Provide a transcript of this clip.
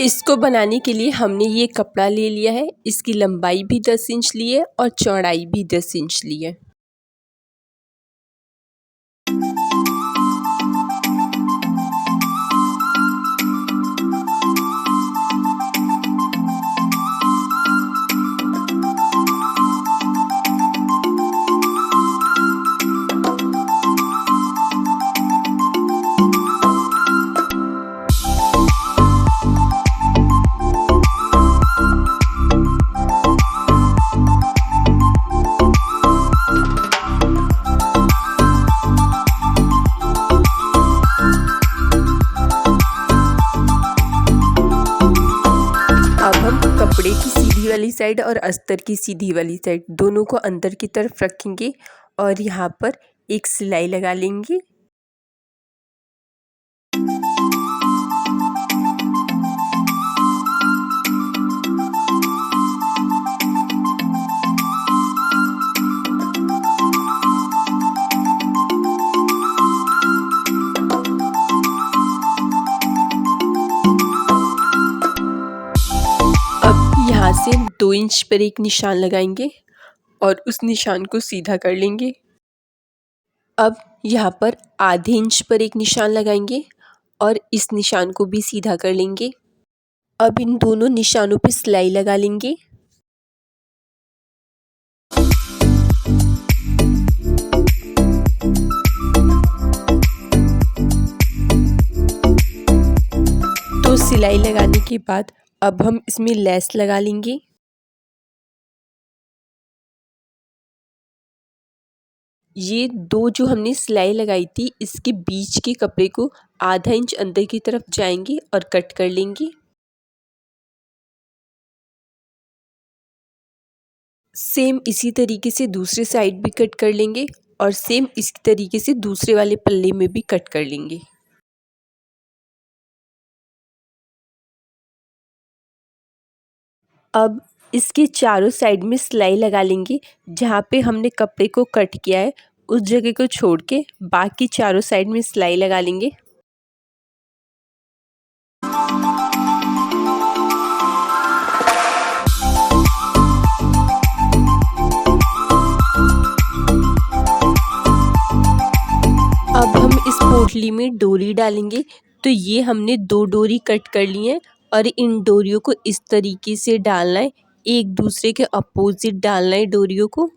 इसको बनाने के लिए हमने ये कपड़ा ले लिया है। इसकी लंबाई भी 10 इंच ली है और चौड़ाई भी 10 इंच ली है। अब हम कपड़े की सीधी वाली साइड और अस्तर की सीधी वाली साइड दोनों को अंदर की तरफ रखेंगे और यहाँ पर एक सिलाई लगा लेंगे। यहाँ से 2 इंच पर एक निशान लगाएंगे और उस निशान को सीधा कर लेंगे। अब यहाँ पर आधे इंच पर एक निशान लगाएंगे और इस निशान को भी सीधा कर लेंगे। अब इन दोनों निशानों पर सिलाई लगा लेंगे। तो सिलाई लगाने के बाद अब हम इसमें लेस लगा लेंगे। ये दो जो हमने सिलाई लगाई थी इसके बीच के कपड़े को आधा इंच अंदर की तरफ जाएंगे और कट कर लेंगे। सेम इसी तरीके से दूसरे साइड भी कट कर लेंगे और सेम इसी तरीके से दूसरे वाले पल्ले में भी कट कर लेंगे। अब इसके चारों साइड में सिलाई लगा लेंगे। जहाँ पे हमने कपड़े को कट किया है उस जगह को छोड़ के बाकी चारों साइड में सिलाई लगा लेंगे। अब हम इस पोटली में डोरी डालेंगे। तो ये हमने 2 डोरी कट कर ली हैं और इन डोरियों को इस तरीके से डालना है, एक दूसरे के अपोजिट डालना है डोरियों को।